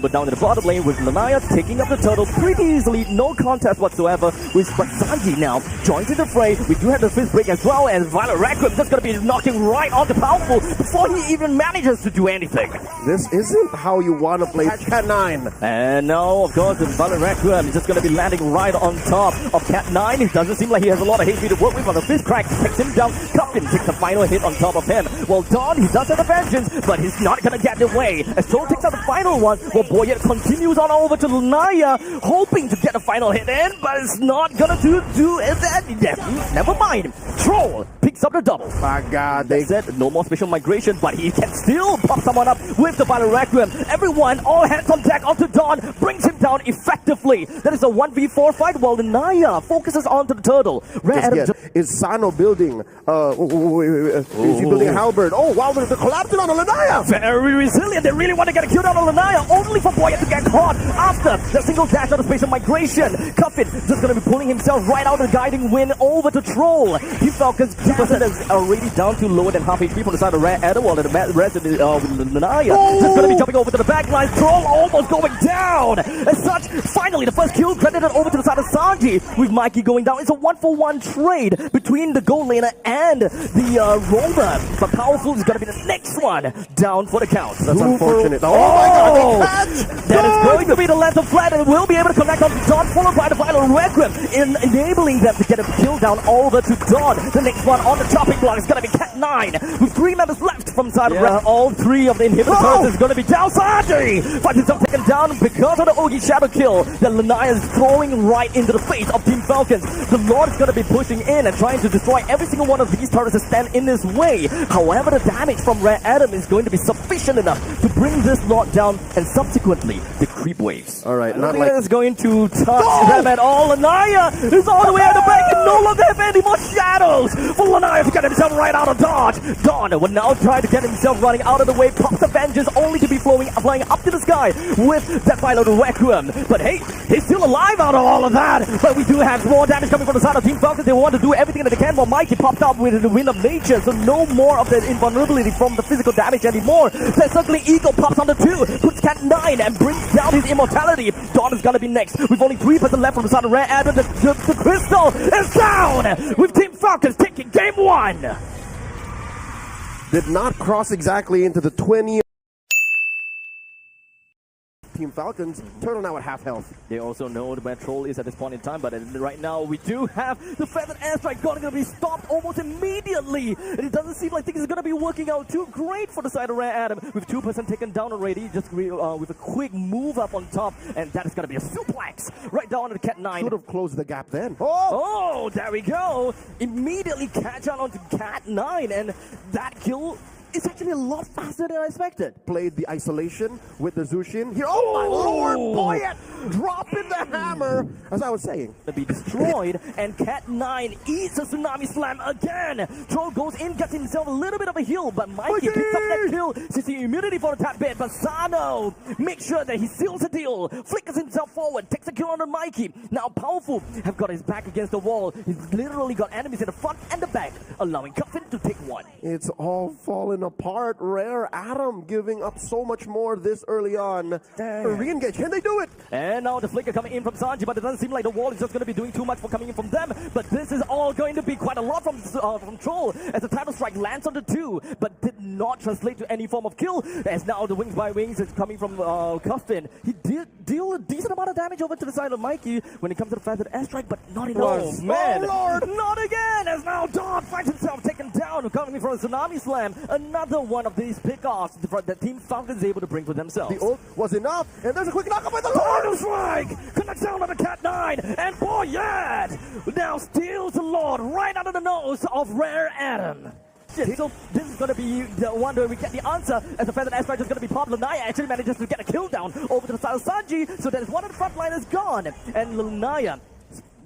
But down in the bottom lane with Lanaya taking up the turtle pretty easily, no contest whatsoever. With Sanji now joins in the fray. We do have the fifth break as well, and Violet Requiem just gonna be knocking right on the Powerful before he even manages to do anything. This isn't how you want to play Cat 9. And now, of course, the Violet Requiem is just gonna be landing right on top of Cat 9. It doesn't seem like he has a lot of HP to work with on the fifth crack. Takes him down. Coffin takes the final hit on top of him. Well, Dawn, he does have the vengeance, but he's not gonna get away. As Troll takes out the final one, well, Boyet continues on over to Lanaya, hoping to get a final hit in, but it's not gonna do that. Never mind. Troll picks up the double. My God, They said no more special migration, but he can still pop someone up with the Violet Requiem. Everyone, all hands on deck onto Dawn, brings him down effectively. That is a 1v4 fight while Lanaya focuses onto the turtle. Is Sano building? Is he building a halberd? Oh wow, the collapse on Lanaya. Very resilient. They really want to get a kill down on Lanaya, only for Boyet to get caught after the single dash out of spatial migration. Cuffin just going to be pulling himself right out of the guiding wind over to Troll. Team Falcons 2% is already down to lower than half HP from the side of Red Adam, while the rest of Lanaya just going to be jumping over to the back line. Troll almost going down. As such, finally the first kill credited over to the side of Sanji with Mikey going down. It's a 1-for-1 trade between the gold laner and the rover. But Powerful is going to be the next one down for the count. That's unfortunate. Oh my God! That is going to be the length of flat, and will be able to connect on Dawn, followed by the final Requiem, enabling them to get a kill down over to Dawn. The next one on the chopping block is going to be Cat 9, with 3 members left from side of all 3 of the inhibitors is going to be down. Sanji finds himself taken down because of the Ogi shadow kill that Lanaya is throwing right into the face of Team Falcons. The Lord is going to be pushing in and trying to destroy every single one of these turrets that stand in his way. However, the damage from Red Adam is going to be sufficient enough to bring this Lord down, and subsequently the creep waves. All right, not like it's going to touch them at all. Lanaya is all the way out the back and no longer have any more shadows for Lanaya to get himself right out of dodge. Dawn will now try to get himself running out of the way, pops the vengeance only to be flying up to the sky with that final Requiem. But hey, he's still alive out of all of that. But we do have more damage coming from the side of Team Falcons. They want to do everything that they can while Mikey popped out with the Wind of Nature, so no more of the invulnerability from the physical damage anymore. The Circling Eagle pops on the 2, puts Cat 9 and brings down his immortality. Dawn is gonna be next with only 3% left from the side of Red Adam. The crystal is down with Team Falcons taking game 1. Did not cross exactly into the 20. Team Falcons, Turtle now at half health. They also know where Troll is at this point in time, but right now we do have the Feathered Airstrike going to be stopped almost immediately. And it doesn't seem like things are going to be working out too great for the side of Rare Adam, with 2% taken down already, just with a quick move up on top, and that is going to be a suplex right down to the Cat 9. Should have closed the gap then. Oh, there we go. Immediately catch on onto Cat 9, and that kill it's actually a lot faster than I expected. Played the isolation with the Zushin. Here, oh my lord, Boyet dropping the hammer, as I was saying. To be destroyed, and Cat 9 eats a Tsunami Slam again. Troll goes in, gets himself a little bit of a heal, but Mikey picks up that kill, sees the immunity for a tap bit, but Sano makes sure that he seals the deal, flickers himself forward, takes a kill on the Mikey. Now Powerful have got his back against the wall. He's literally got enemies in the front and the back, allowing Cuffin to take one. It's all falling apart. Rare Adam giving up so much more this early on. Re-engage, can they do it? And now the flicker coming in from Sanji, but it doesn't seem like the wall is just going to be doing too much for coming in from them. But this is all going to be quite a lot from Troll, as the title strike lands on the 2, but did not translate to any form of kill. As now the Wings by Wings is coming from Cuffin. He did deal a decent amount of damage over to the side of Mikey when it comes to the Feathered Airstrike, but not enough. Oh man, Lord, not again! As now Dawn finds himself taken down, coming from a Tsunami Slam. Another one of these pick-offs that Team Falcons is able to bring for themselves. The ult was enough, and there's a quick knock-up by the Lord Strike! Connects down on the Cat 9, and Boyet now steals the Lord right out of the nose of Rare Adam. So this is going to be the one where we get the answer, as the Feathered Airstrike is going to be popped. Lanaya actually manages to get a kill down over to the side of Sanji, so that is one of the front liners gone. And Lanaya,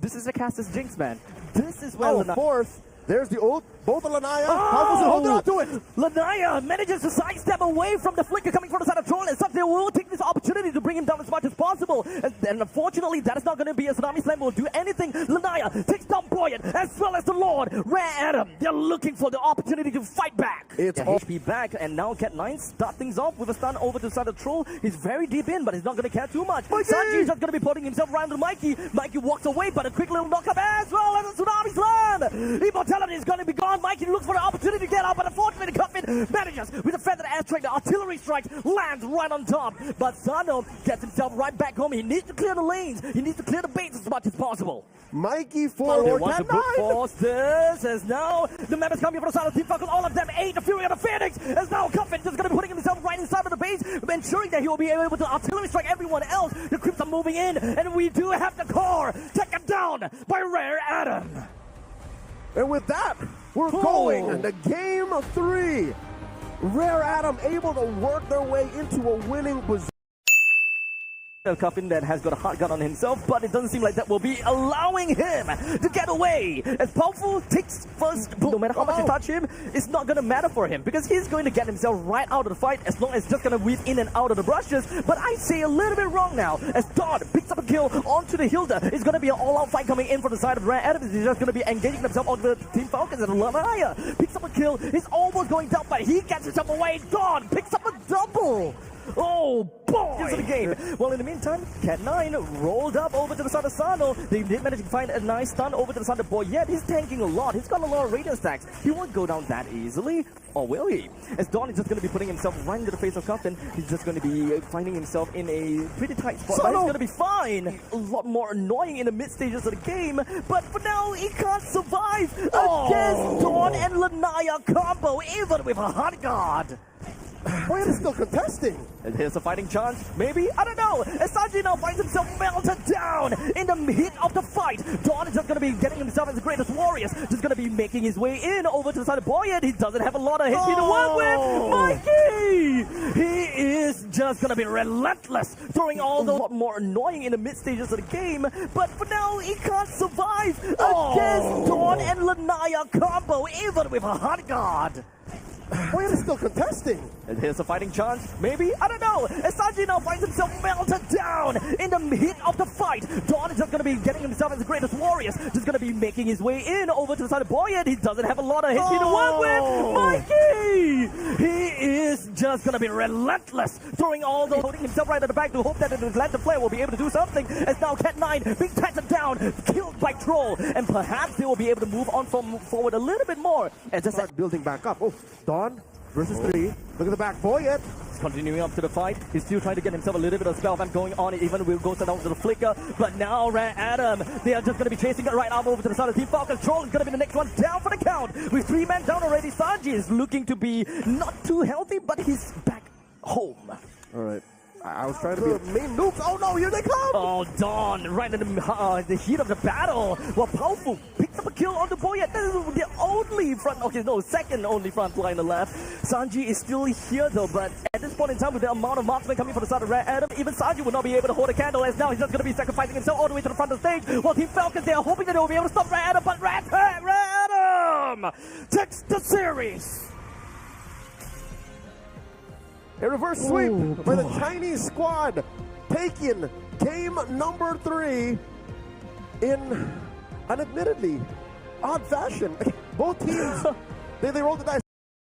this is the caster's jinx, man. This is where fourth. There's the ult. Both of Lanaya, Falcons holding on to it. Lanaya manages to sidestep away from the flicker coming from the side of Troll, and they will take this opportunity to bring him down as much as possible. And unfortunately, that is not going to be a Tsunami Slam will do anything. Lanaya takes down Boyet as well as the Lord. Rare Adam, they're looking for the opportunity to fight back. It's HP back, and now Cat9 start things off with a stun over to the side of Troll. He's very deep in, but he's not going to care too much. Sanji is just going to be putting himself around to Mikey. Mikey walks away, but a quick little knockup as well as a Tsunami Slam. Immortality is going to be gone. Mikey looks for an opportunity to get out, but unfortunately Cuffin manages with a feathered airstrike. The artillery strike lands right on top, but Sano gets himself right back home. He needs to clear the lanes. He needs to clear the baits as much as possible. Mikey forward. They want to brute force this, as now the members coming from the side of Team Falcons, all of them, 8, the Fury of the Phoenix, as now Cuffin just going to be putting himself right inside of the base, ensuring that he will be able to artillery strike everyone else. The creeps are moving in, and we do have the core taken down by Rare Adam. And with that, we're going into game 3. Rare Adam able to work their way into a winning position. Cuffin that has got a hot gun on himself, but it doesn't seem like that will be allowing him to get away. As Powerful takes first, no matter how much you touch him, it's not going to matter for him because he's going to get himself right out of the fight as long as just going to weave in and out of the brushes. But I say a little bit wrong now as Don picks up a kill onto the Hilda. It's going to be an all-out fight coming in from the side of Rare Adam. He's just going to be engaging himself onto the Team Falcons, and Lanaya picks up a kill. He's almost going down, but he gets himself away. Don picks up a double. Oh boy! Into the game. Well, in the meantime, Cat9 rolled up over to the side of Sano. They did manage to find a nice stun over to the side of Boyet. He's tanking a lot. He's got a lot of radio stacks. He won't go down that easily, or will he? As Don is just going to be putting himself right into the face of Cuffin. He's just going to be finding himself in a pretty tight spot. But he's going to be fine. A lot more annoying in the mid stages of the game. But for now, he can't survive against Don and Lanaya combo, even with a hot guard. Boyet is still contesting. And here's a fighting chance, maybe? I don't know. As Sanji now finds himself melted down in the heat of the fight. Don is just going to be getting himself as the greatest warriors. Just going to be making his way in over to the side of Boyet. He doesn't have a lot of HP to work with. Mikey! He is just going to be relentless, throwing all the lot more annoying in the mid stages of the game. But for now, he can't survive against Don and Lanaya combo, even with a hot guard. Boyet is still contesting. And here's a fighting chance, maybe? I don't know. As Sanji now finds himself melted down in the heat of the fight. Don is just going to be getting himself as the greatest warriors. Just going to be making his way in over to the side of Boyet. He doesn't have a lot of HP to work with. Mikey! He is just going to be relentless, throwing all the holding himself right at the back to hope that the Atlanta player will be able to do something. As now Cat9 being tatted down, killed by Troll. And perhaps they will be able to move on forward a little bit more. And just start building back up. Oh, Don versus 3. Look at the back. Boyet. He's continuing up to the fight. He's still trying to get himself a little bit of spell vamp going on. Even will go down to the flicker. But now Rare Adam, they are just going to be chasing it right up over to the side of Team Falcons. Troll is going to be the next one down for the count. With 3 men down already, Sanji is looking to be not too healthy, but he's back home. All right. I was trying to be main nukes. Oh no, here they come! Oh, Dawn, right in the heat of the battle. Well, Powerful picks up a kill on the Boyet. That is the only front, okay, no, second only front line left. Sanji is still here though, but at this point in time, with the amount of Marksman coming from the side of Rare Adam, even Sanji will not be able to hold a candle, as now he's just going to be sacrificing himself all the way to the front of the stage. While Team Falcons, they are hoping that they will be able to stop Rare Adam, but Rare Adam takes the series. A reverse sweep by the Chinese squad, taking game number 3 in an admittedly odd fashion. Both teams, they rolled the dice.